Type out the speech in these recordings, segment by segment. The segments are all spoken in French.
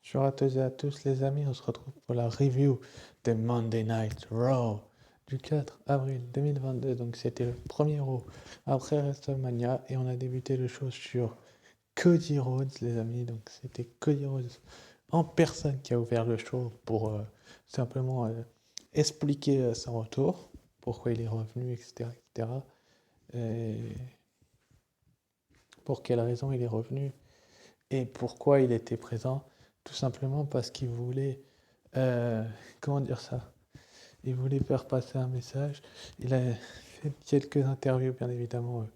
Bonjour à toutes et à tous les amis, on se retrouve pour la review de Monday Night Raw du 4 avril 2022. Donc c'était le premier Raw après WrestleMania et on a débuté le show sur Cody Rhodes les amis. Donc c'était Cody Rhodes en personne qui a ouvert le show pour simplement expliquer son retour, pourquoi il est revenu, etc. etc. Et pour quelle raison il est revenu et pourquoi il était présent. Tout simplement parce qu'il voulait euh, comment dire ça? Il voulait faire passer un message. Il a fait quelques interviews, bien évidemment,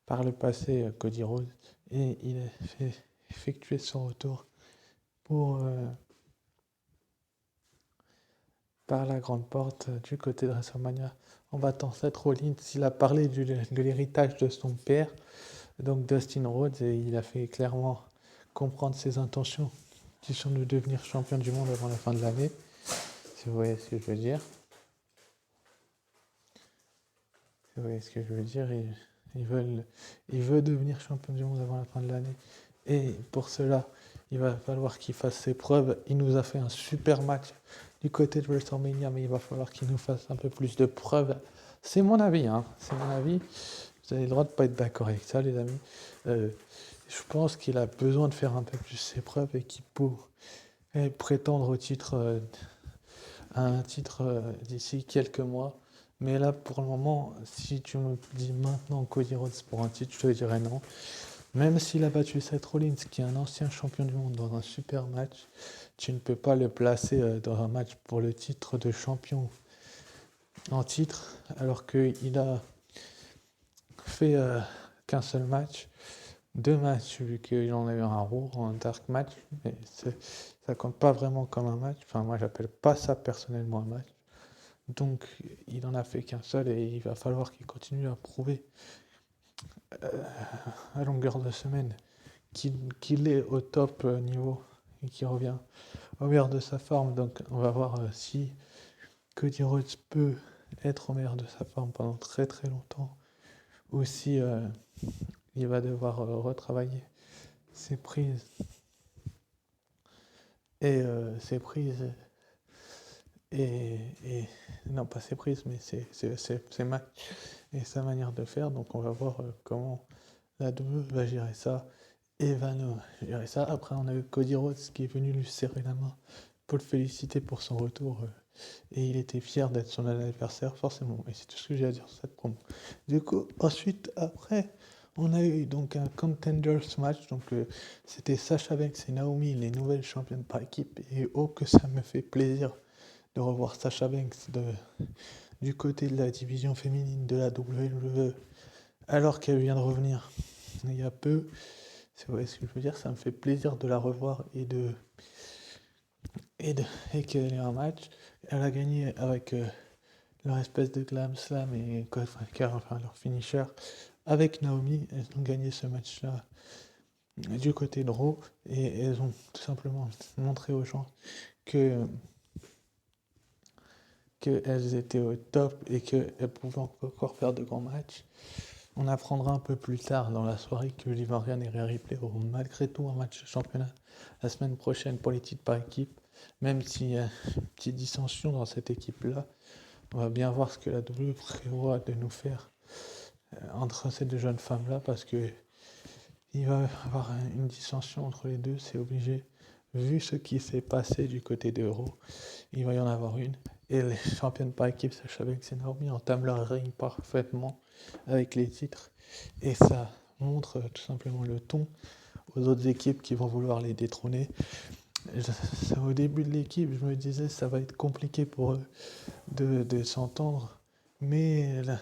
par le passé, Cody Rhodes, et il a fait effectuer son retour pour, par la grande porte du côté de WrestleMania en battant Seth Rollins. Il a parlé de l'héritage de son père, donc Dustin Rhodes, et il a fait clairement comprendre ses intentions qui sont de devenir champion du monde avant la fin de l'année, si vous voyez ce que je veux dire. Vous voyez ce que je veux dire, il veut devenir champion du monde avant la fin de l'année. Et pour cela, il va falloir qu'il fasse ses preuves. Il nous a fait un super match du côté de WrestleMania, mais il va falloir qu'il nous fasse un peu plus de preuves. C'est mon avis, hein. C'est mon avis. Vous avez le droit de ne pas être d'accord avec ça, les amis. Je pense qu'il a besoin de faire un peu plus ses preuves et qu'il peut prétendre au titre, à un titre d'ici quelques mois. Mais là, pour le moment, si tu me dis maintenant Cody Rhodes pour un titre, je te dirais non. Même s'il a battu Seth Rollins, qui est un ancien champion du monde, dans un super match, tu ne peux pas le placer dans un match pour le titre de champion en titre, alors qu'il a fait qu'un seul match, deux matchs, vu qu'il en a eu un Raw, un dark match, mais ça compte pas vraiment comme un match. Enfin, moi, j'appelle pas ça personnellement un match. Donc, il en a fait qu'un seul et il va falloir qu'il continue à prouver à longueur de semaine qu'il est au top niveau et qu'il revient au meilleur de sa forme. Donc, on va voir si Cody Rhodes peut être au meilleur de sa forme pendant très très longtemps ou si il va devoir retravailler ses prises et ses prises et non pas ses prises mais ses matchs et sa manière de faire. Donc, on va voir comment la WWE va gérer ça et va gérer ça. Après, on a eu Cody Rhodes qui est venu lui serrer la main pour le féliciter pour son retour. Et il était fier d'être son adversaire, forcément. Et c'est tout ce que j'ai à dire sur cette promo. Du coup, ensuite, après, on a eu donc un Contenders match. Donc, c'était Sasha Banks et Naomi, les nouvelles championnes par équipe. Et oh, que ça me fait plaisir de revoir Sasha Banks du côté de la division féminine de la WWE, alors qu'elle vient de revenir il y a peu. C'est vrai ce que je veux dire, ça me fait plaisir de la revoir et qu'elle ait un match. Elle a gagné avec leur espèce de glam slam et enfin leur finisher avec Naomi. Elles ont gagné ce match-là du côté de Raw et elles ont tout simplement montré aux gens que qu'elles étaient au top et qu'elles pouvaient encore faire de grands matchs. On apprendra un peu plus tard dans la soirée que Liv Morgan et Rhea Ripley auront malgré tout un match de championnat la semaine prochaine pour les titres par équipe. Même s'il y a une petite dissension dans cette équipe-là, on va bien voir ce que la WWE prévoit de nous faire entre ces deux jeunes femmes-là, parce que il va y avoir une dissension entre les deux, c'est obligé. Vu ce qui s'est passé du côté de Raw, il va y en avoir une. Et les championnes par équipe, Sasha Banks et Naomi entament leur ring parfaitement avec les titres. Et ça montre tout simplement le ton aux autres équipes qui vont vouloir les détrôner. Au début de l'équipe, je me disais ça va être compliqué pour eux de s'entendre. Mais là,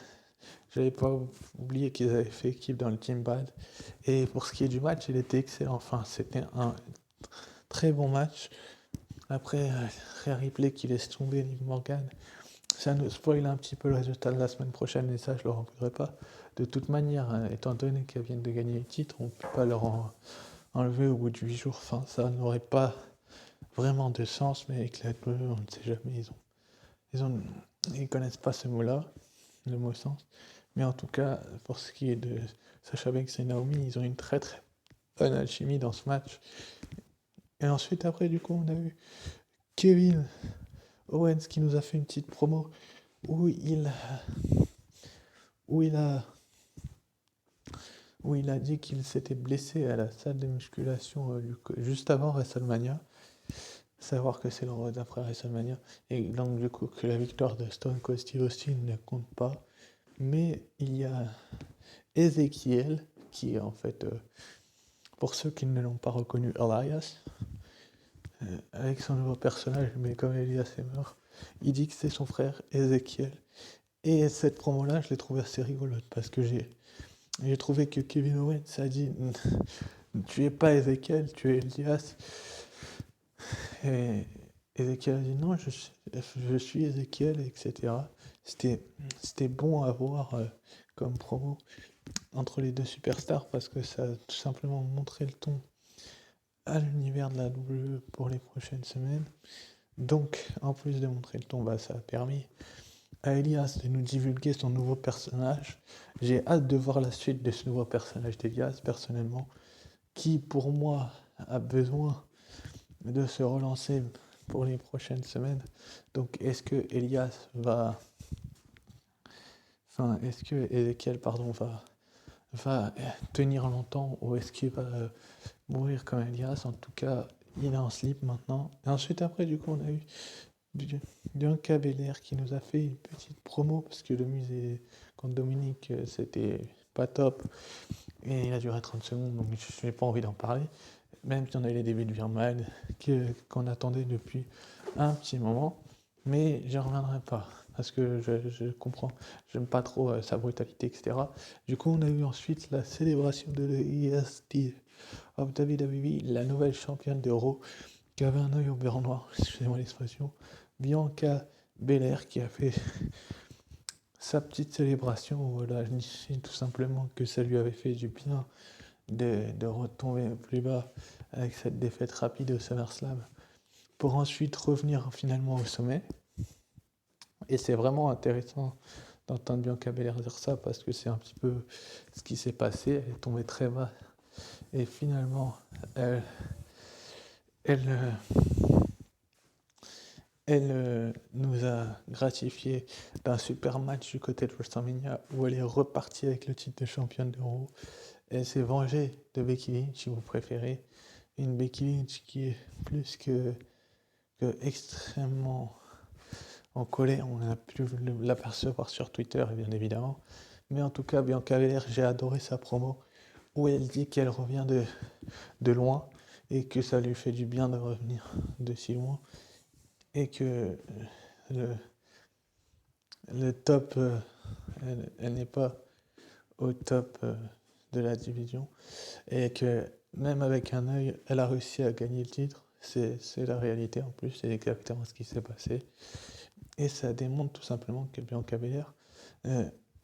j'avais pas oublié qu'ils avaient fait équipe dans le Team Bad. Et pour ce qui est du match, il était excellent. Enfin, c'était un très bon match. Après, Rhea Ripley qui laisse tomber Liv Morgan, ça nous spoil un petit peu le résultat de la semaine prochaine, et ça, je ne le voudrais pas. De toute manière, étant donné qu'elles viennent de gagner le titre, on ne peut pas leur enlever au bout de 8 jours. Enfin, ça n'aurait pas vraiment de sens, mais avec la WWE, on ne sait jamais. Ils connaissent pas ce mot-là, le mot sens. Mais en tout cas, pour ce qui est de Sasha Banks et Naomi, ils ont une très très bonne alchimie dans ce match. Et ensuite, après, du coup, on a eu Kevin Owens qui nous a fait une petite promo où il, où il a, où il a dit qu'il s'était blessé à la salle de musculation juste avant WrestleMania. Savoir que c'est le road d'après WrestleMania. Et donc, du coup, que la victoire de Stone Cold Steve Austin ne compte pas. Mais il y a Ezekiel, qui est en fait, pour ceux qui ne l'ont pas reconnu, Elias, avec son nouveau personnage, mais comme Elias est mort, il dit que c'est son frère Ezekiel. Et cette promo-là, je l'ai trouvée assez rigolote parce que j'ai trouvé que Kevin Owens a dit tu es pas Ezekiel, tu es Elias. Et Ezekiel a dit non, je suis Ezekiel, etc. C'était bon à voir comme promo entre les deux superstars parce que ça a tout simplement montré le ton à l'univers de la WWE pour les prochaines semaines. Donc, en plus de montrer le ton, ça a permis à Elias de nous divulguer son nouveau personnage. J'ai hâte de voir la suite de ce nouveau personnage d'Elias, personnellement, qui pour moi a besoin de se relancer pour les prochaines semaines. Donc, est-ce que Elias va... Enfin, est-ce que Ezekiel, va tenir longtemps ou est-ce qu'il va mourir comme Elias? En tout cas, il est en slip maintenant. Et ensuite, après, du coup, on a eu Bianca Belair qui nous a fait une petite promo parce que le musée contre Dominique, c'était pas top. Et il a duré 30 secondes, donc je n'ai pas envie d'en parler. Même si on a eu les débuts de Virman qu'on attendait depuis un petit moment. Mais je ne reviendrai pas parce que je comprends, j'aime pas trop sa brutalité, etc. Du coup, on a eu ensuite la célébration de l'EST of WWE, la nouvelle championne de Raw qui avait un œil au beurre noir, excusez-moi l'expression, Bianca Belair qui a fait sa petite célébration où elle a dit tout simplement que ça lui avait fait du bien de retomber plus bas avec cette défaite rapide au SummerSlam pour ensuite revenir finalement au sommet. Et c'est vraiment intéressant d'entendre Bianca Belair dire ça parce que c'est un petit peu ce qui s'est passé. Elle est tombée très bas et finalement elle nous a gratifié d'un super match du côté de WrestleMania où elle est repartie avec le titre de championne de Raw. Elle s'est vengée de Becky Lynch, si vous préférez. Une Becky Lynch qui est plus que extrêmement en colère. On a pu l'apercevoir sur Twitter, bien évidemment. Mais en tout cas, Bianca Belair, j'ai adoré sa promo où elle dit qu'elle revient de loin et que ça lui fait du bien de revenir de si loin. Et que le top, elle n'est pas au top de la division. Et que même avec un œil, elle a réussi à gagner le titre. C'est la réalité en plus, c'est exactement ce qui s'est passé. Et ça démontre tout simplement que Bianca Belair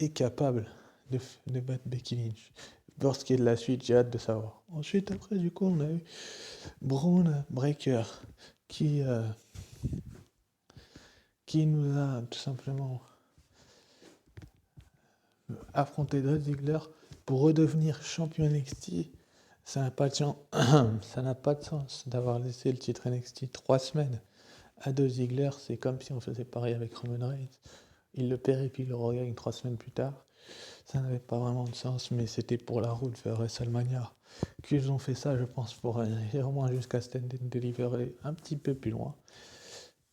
est capable de battre Becky Lynch. Pour ce qui est de la suite, j'ai hâte de savoir. Ensuite, après, du coup, on a eu Braun Breaker qui nous a tout simplement affronté Dolph Ziggler pour redevenir champion NXT. Ça n'a pas de sens d'avoir laissé le titre NXT 3 semaines à Dolph Ziggler. C'est comme si on faisait pareil avec Roman Reigns. Il le perd et puis il le regagne 3 semaines plus tard. Ça n'avait pas vraiment de sens, mais c'était pour la route vers WrestleMania qu'ils ont fait ça, je pense, pour aller au moins jusqu'à Stand and Deliver un petit peu plus loin.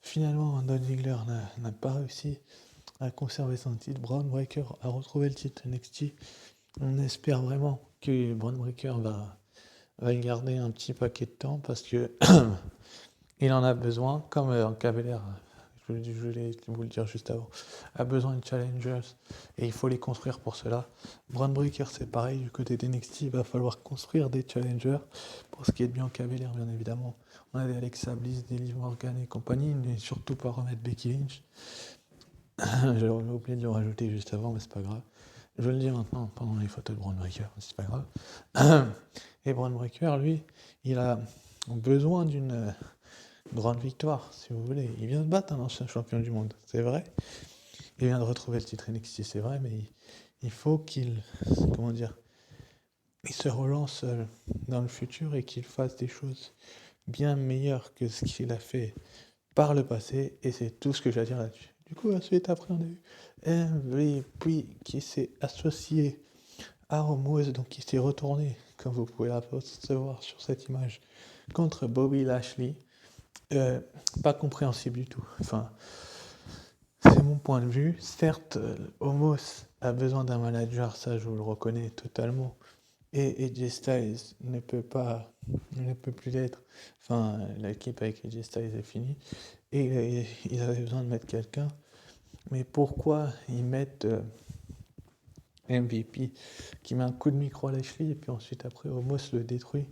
Finalement, Dolph Ziggler n'a pas réussi à conserver son titre. Braun Breaker a retrouvé le titre NXT. On espère vraiment que Braun Breaker va le garder un petit paquet de temps parce que il en a besoin, comme en Belair, je voulais vous le dire juste avant, a besoin de challengers et il faut les construire pour cela. Braun Breaker, c'est pareil, du côté d'NXT, il va falloir construire des challengers. Pour ce qui est de Bianca Belair, bien évidemment, on a des Alexa Bliss, des Liv Morgan et compagnie, mais surtout pas remettre Becky Lynch. J'avais oublié de le rajouter juste avant, mais c'est pas grave. Je vais le dire maintenant pendant les photos de Braun Breaker, c'est pas grave. Et Braun Breaker, lui, il a besoin d'une grande victoire, si vous voulez. Il vient de battre un ancien champion du monde, c'est vrai. Il vient de retrouver le titre NXT, c'est vrai, mais il faut qu'il, il se relance dans le futur et qu'il fasse des choses bien meilleur que ce qu'il a fait par le passé, et c'est tout ce que j'ai à dire là-dessus. Du coup, ensuite, après, on a eu MVP qui s'est associé à Omos, donc qui s'est retourné, comme vous pouvez l'apercevoir sur cette image, contre Bobby Lashley. Pas compréhensible du tout. Enfin, c'est mon point de vue. Certes, Omos a besoin d'un manager, ça je vous le reconnais totalement. Et AJ Styles ne peut plus l'être. Enfin, l'équipe avec AJ Styles est finie. Et ils avaient besoin de mettre quelqu'un. Mais pourquoi ils mettent MVP qui met un coup de micro à Lashley et puis ensuite après Omos le détruit?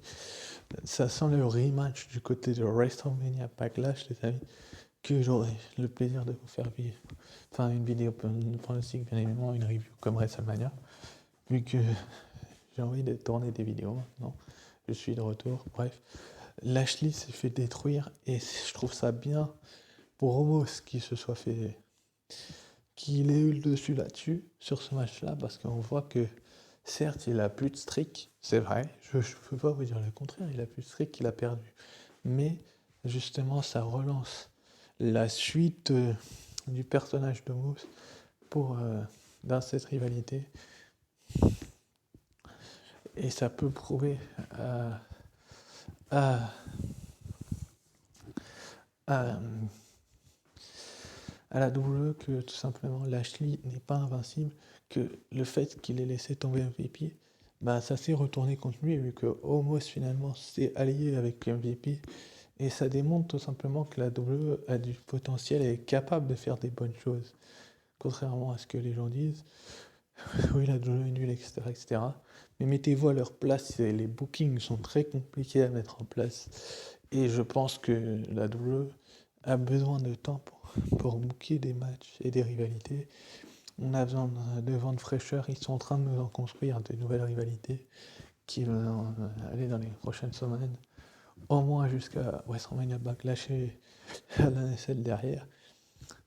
Ça sent le rematch du côté de WrestleMania Backlash, les amis, que j'aurai le plaisir de vous faire vivre. Enfin, une vidéo pronostic, bien évidemment, une review comme WrestleMania, vu que j'ai envie de tourner des vidéos maintenant. Je suis de retour, bref. Lashley s'est fait détruire et je trouve ça bien pour Omos qu'il ait eu le dessus là-dessus, sur ce match-là, parce qu'on voit que certes, il a plus de streak, c'est vrai, je ne peux pas vous dire le contraire, il a plus de streak qu'il a perdu. Mais justement, ça relance la suite du personnage de Moose dans cette rivalité. Et ça peut prouver à la WWE que tout simplement Lashley n'est pas invincible, que le fait qu'il ait laissé tomber MVP, bah ça s'est retourné contre lui vu que Omos finalement s'est allié avec MVP et ça démontre tout simplement que la WWE a du potentiel et est capable de faire des bonnes choses, contrairement à ce que les gens disent. Oui, la WWE est nulle, etc., etc. Mais mettez-vous à leur place, les bookings sont très compliqués à mettre en place et je pense que la WWE a besoin de temps pour booker des matchs et des rivalités. On a besoin de vent de fraîcheur. Ils sont en train de nous en construire de nouvelles rivalités qui vont aller dans les prochaines semaines, au moins jusqu'à WrestleMania Backlash et celle derrière.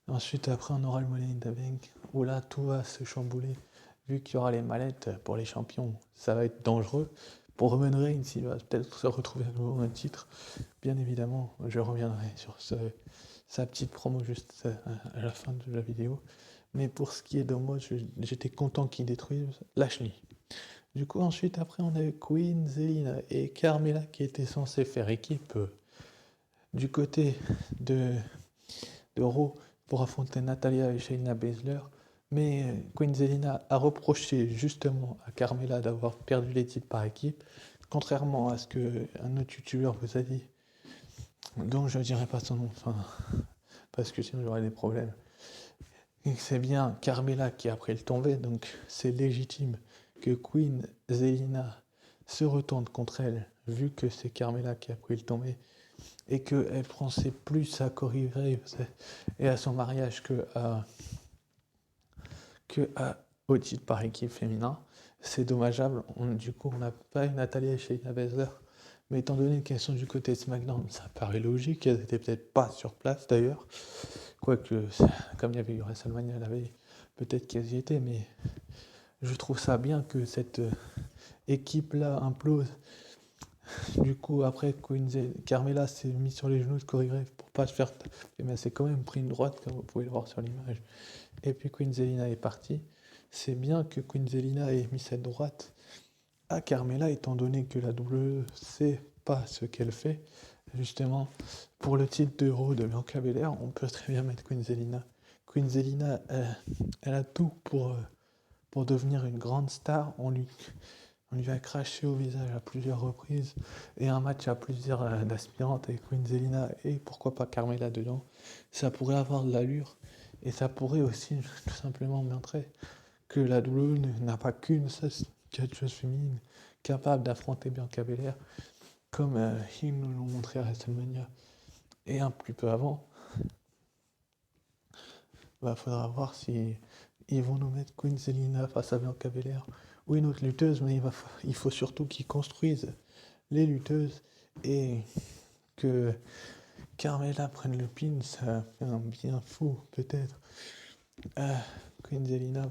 Ensuite, après, on aura le Money in the Bank où là, tout va se chambouler. Vu qu'il y aura les mallettes pour les champions, ça va être dangereux. Pour Roman Reigns, il va peut-être se retrouver à nouveau un titre. Bien évidemment, je reviendrai sur sa petite promo juste à la fin de la vidéo. Mais pour ce qui est d'Omos, j'étais content qu'il détruise Lashley. Du coup, ensuite, après, on a eu Queen, Zelina et Carmella qui étaient censés faire équipe du côté de Raw pour affronter Natalia et Shayna Baszler. Mais Queen Zelina a reproché justement à Carmella d'avoir perdu les titres par équipe, contrairement à ce qu'un autre youtubeur vous a dit, donc je ne dirai pas son nom, parce que sinon j'aurais des problèmes. Et c'est bien Carmella qui a pris le tombé, donc c'est légitime que Queen Zelina se retourne contre elle, vu que c'est Carmella qui a pris le tombé, et qu'elle pensait plus à Corey Graves et à son mariage au titre par équipe féminin. C'est dommageable. Du coup, on n'a pas eu Natalia et Shayna Baszler. Mais étant donné qu'elles sont du côté de SmackDown, ça paraît logique. Elles n'étaient peut-être pas sur place d'ailleurs. Quoique, comme il y avait eu WrestleMania la veille, peut-être qu'elles y étaient. Mais je trouve ça bien que cette équipe-là implose. Du coup, après, Carmella s'est mis sur les genoux de Corey Graves pour pas se faire taper. Mais elle s'est quand même pris une droite, comme vous pouvez le voir sur l'image. Et puis Queen Zelina est partie. C'est bien que Queen Zelina ait mis cette droite à Carmella, étant donné que la WWE sait pas ce qu'elle fait. Justement, pour le titre d'Euro de Bianca Belair, on peut très bien mettre Queen Zelina. Queen Zelina, elle a tout pour devenir une grande star. On lui a craché au visage à plusieurs reprises et un match à plusieurs d'aspirantes avec Queen Zelina et pourquoi pas Carmella dedans. Ça pourrait avoir de l'allure et ça pourrait aussi tout simplement montrer que la WWE n'a pas qu'une seule catcheuse féminine capable d'affronter Bianca Belair comme ils nous l'ont montré à WrestleMania et un petit peu avant. Faudra voir si ils vont nous mettre Queen Zelina face à Bianca Belair ou une autre lutteuse, mais il faut surtout qu'ils construisent les lutteuses et que Carmella prenne le pin, ça fait un bien fou peut-être à Queen Zelina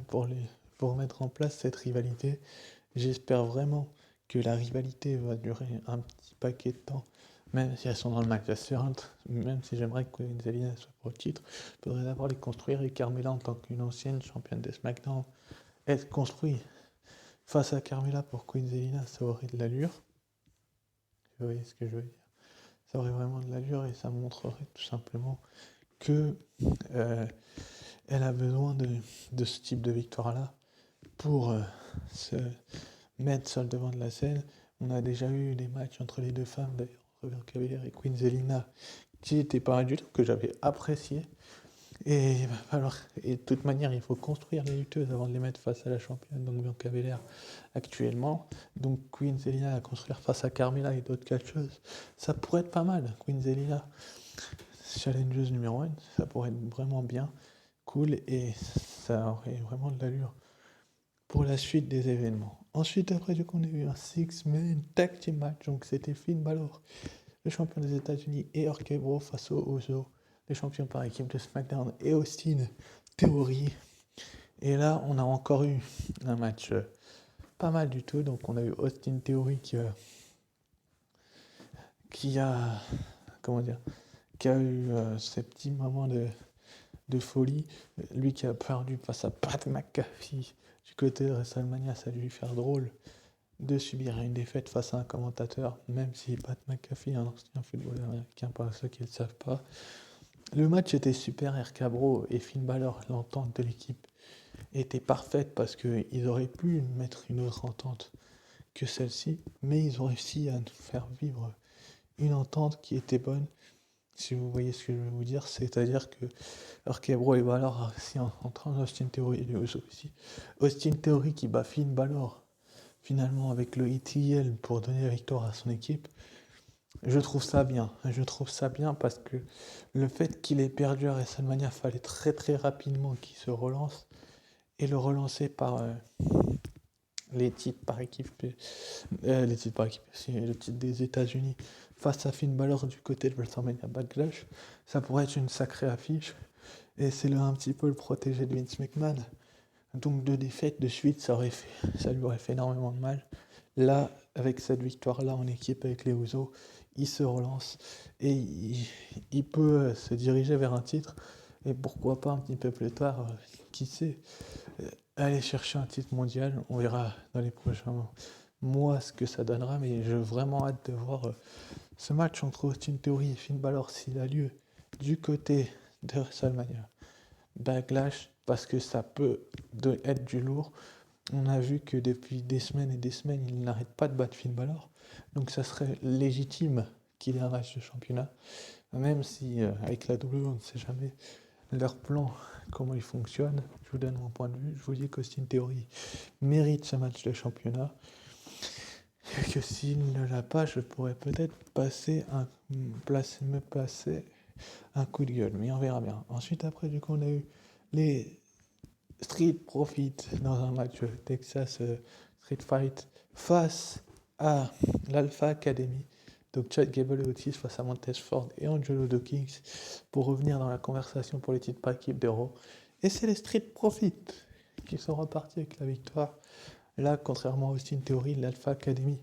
pour mettre en place cette rivalité. J'espère vraiment que la rivalité va durer un petit paquet de temps même si elles sont dans le match aspirante, même si j'aimerais que Queen Zelina soit pour le titre, il faudrait d'abord les construire et Carmella en tant qu'une ancienne championne de SmackDown, être construite face à Carmella pour Queen Zelina, ça aurait de l'allure. Vous voyez ce que je veux dire? Ça aurait vraiment de l'allure et ça montrerait tout simplement que elle a besoin de ce type de victoire-là pour se mettre sur le devant de la scène. On a déjà eu des matchs entre les deux femmes, d'ailleurs, entre Bianca Belair et Queen Zelina, qui n'étaient pas du tout, que j'avais apprécié. Et il va falloir, et de toute manière, il faut construire les lutteuses avant de les mettre face à la championne, donc Bianca Belair actuellement. Donc Queen Zelina à construire face à Carmella et d'autres catcheuses, ça pourrait être pas mal. Queen Zelina, challengeuse numéro 1, ça pourrait être vraiment bien, cool, et ça aurait vraiment de l'allure pour la suite des événements. Ensuite, après, du coup, on a eu un six-man tag team match, donc c'était Finn Balor, le champion des États-Unis, et RK-Bro face aux Usos, les champions par équipe de SmackDown, et Austin Theory. Et là, on a encore eu un match pas mal du tout. Donc, on a eu Austin Theory qui a eu ces petits moments de folie. Lui qui a perdu face à Pat McAfee du côté de WrestleMania, ça a dû lui faire drôle de subir une défaite face à un commentateur, même si Pat McAfee est un ancien footballeur américain, pour ceux qui ne le savent pas. Le match était super, RK Bro et Finn Balor, l'entente de l'équipe était parfaite parce qu'ils auraient pu mettre une autre entente que celle-ci, mais ils ont réussi à nous faire vivre une entente qui était bonne, si vous voyez ce que je veux vous dire, c'est-à-dire que RK Bro et Balor aussi entre Austin Theory et les Usos aussi. Austin Theory qui bat Finn Balor finalement avec le ETL pour donner la victoire à son équipe. Je trouve ça bien parce que le fait qu'il ait perdu à WrestleMania, fallait très très rapidement qu'il se relance et le relancer par les titres par équipe, le titre des États-Unis face à Finn Balor du côté de WrestleMania Backlash, ça pourrait être une sacrée affiche et c'est là un petit peu le protégé de Vince McMahon. Donc deux défaites de suite, ça lui aurait fait énormément de mal. Là, avec cette victoire-là en équipe avec les Usos, il se relance et il peut se diriger vers un titre. Et pourquoi pas un petit peu plus tard, qui sait, aller chercher un titre mondial. On verra dans les prochains mois ce que ça donnera, mais j'ai vraiment hâte de voir ce match entre Austin Theory et Finn Balor s'il a lieu du côté de WrestleMania Backlash, parce que ça peut être du lourd. On a vu que depuis des semaines et des semaines, il n'arrête pas de battre Finn Balor. Donc ça serait légitime qu'il ait un match de championnat. Même si avec la WWE, on ne sait jamais leur plan, comment il fonctionne. Je vous donne mon point de vue. Je vous dis qu'Austin Theory mérite ce match de championnat. Et que s'il ne l'a pas, je pourrais peut-être me passer un coup de gueule. Mais on verra bien. Ensuite, après, du coup, on a eu les Street Profits dans un match Texas Street Fight face à l'Alpha Academy. Donc Chad Gable et Otis face à Montez Ford et Angelo Dawkins pour revenir dans la conversation pour les titres par équipe d'Euro. Et c'est les Street Profits qui sont repartis avec la victoire. Là, contrairement à Austin Theory, l'Alpha Academy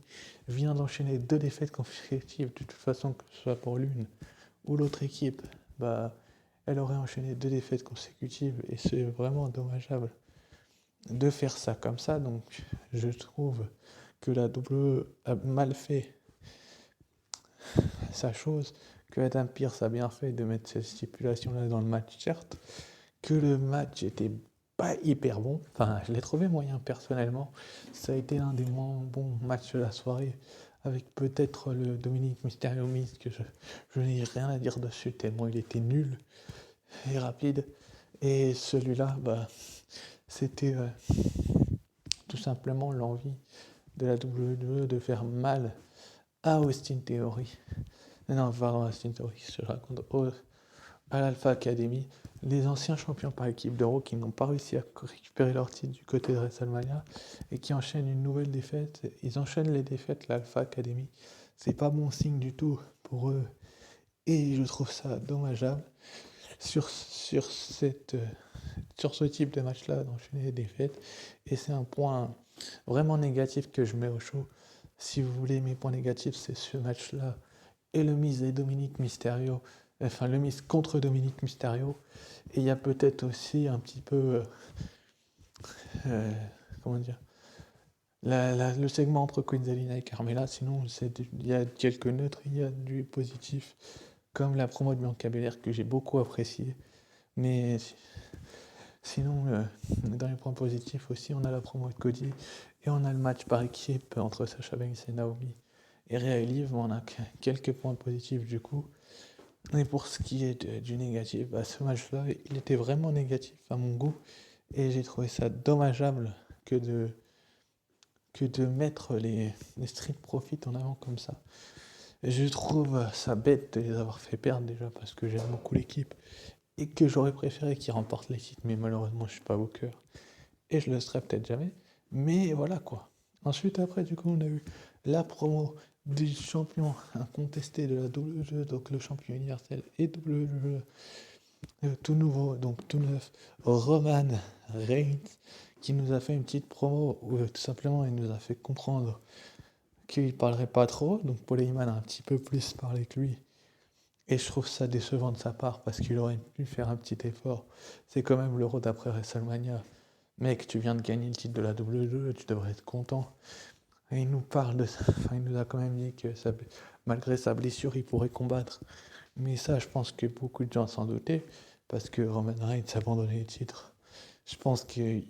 vient d'enchaîner 2 défaites consécutives. De toute façon, que ce soit pour l'une ou l'autre équipe, elle aurait enchaîné 2 défaites consécutives et c'est vraiment dommageable de faire ça comme ça. Donc je trouve que la WWE a mal fait sa chose, que Adam Pearce a bien fait de mettre cette stipulation-là dans le match, certes, que le match était pas hyper bon, enfin je l'ai trouvé moyen personnellement, ça a été l'un des moins bons matchs de la soirée, avec peut-être le Dominic Mysterio Miz, que je n'ai rien à dire dessus tellement il était nul et rapide, et celui-là, c'était tout simplement l'envie de la WWE de faire mal à Austin Theory. Non, pardon, Austin Theory, je raconte à l'Alpha Academy, les anciens champions par équipe d'Euro qui n'ont pas réussi à récupérer leur titre du côté de WrestleMania et qui enchaînent une nouvelle défaite. Ils enchaînent les défaites, l'Alpha Academy. C'est pas bon signe du tout pour eux et je trouve ça dommageable sur ce type de match-là d'enchaîner les défaites. Et c'est un point vraiment négatif que je mets au show. Si vous voulez mes points négatifs, c'est ce match-là et le Miz et Dominic Mysterio, enfin le Miz contre Dominic Mysterio, et il y a peut-être aussi un petit peu, comment dire, le segment entre Queen Zelina et Carmella. Sinon il y a quelques neutres, il y a du positif, comme la promo de Bianca Belair que j'ai beaucoup apprécié, mais sinon, dans les points positifs aussi, on a la promo de Cody et on a le match par équipe entre Sasha Banks et Naomi et Rhea et Liv. On a quelques points positifs du coup. Et pour ce qui est du négatif, ce match-là, il était vraiment négatif à mon goût et j'ai trouvé ça dommageable que de mettre les Street Profits en avant comme ça. Et je trouve ça bête de les avoir fait perdre déjà parce que j'aime beaucoup l'équipe et que j'aurais préféré qu'ils remportent les titres, mais malheureusement je suis pas Booker et je le serai peut-être jamais, mais voilà quoi. Ensuite après du coup on a eu la promo du champion incontesté de la WWE, donc le champion universel et WWE tout nouveau, donc tout neuf, Roman Reigns, qui nous a fait une petite promo où tout simplement il nous a fait comprendre qu'il parlerait pas trop, donc Paul Heyman a un petit peu plus parlé que lui. Et je trouve ça décevant de sa part parce qu'il aurait pu faire un petit effort. C'est quand même l'Euro d'après WrestleMania. Mec, tu viens de gagner le titre de la WWE, tu devrais être content. Et il nous parle de ça. Enfin, il nous a quand même dit que malgré sa blessure, il pourrait combattre. Mais ça, je pense que beaucoup de gens s'en doutaient parce que Roman Reigns a abandonné le titre. Je pense qu'il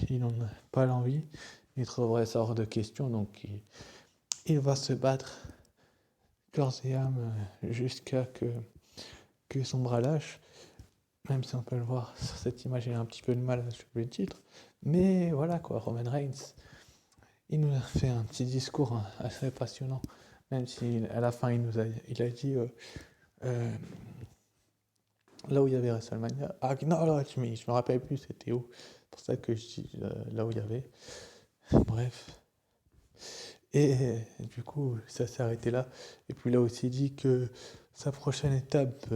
n'en a pas l'envie. Il trouverait ça hors de question. Donc, il va se battre corps et âme jusqu'à que son bras lâche, même si on peut le voir sur cette image, il a un petit peu de mal à suivre le titre. Mais voilà quoi, Roman Reigns, il nous a fait un petit discours assez passionnant, même si à la fin il a dit là où il y avait WrestleMania, non, là, je me rappelle plus c'était où, c'est pour ça que je dis là où il y avait, bref. Et du coup, ça s'est arrêté là. Et puis il a aussi dit que sa prochaine étape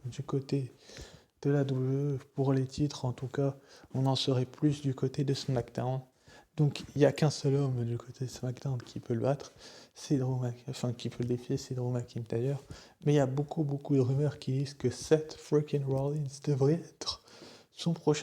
du côté de la WWE pour les titres, en tout cas, on en serait plus du côté de SmackDown. Donc il n'y a qu'un seul homme du côté de SmackDown qui peut le battre, qui peut le défier, c'est Drew McIntyre. Mais il y a beaucoup de rumeurs qui disent que Seth freaking Rollins devrait être son prochain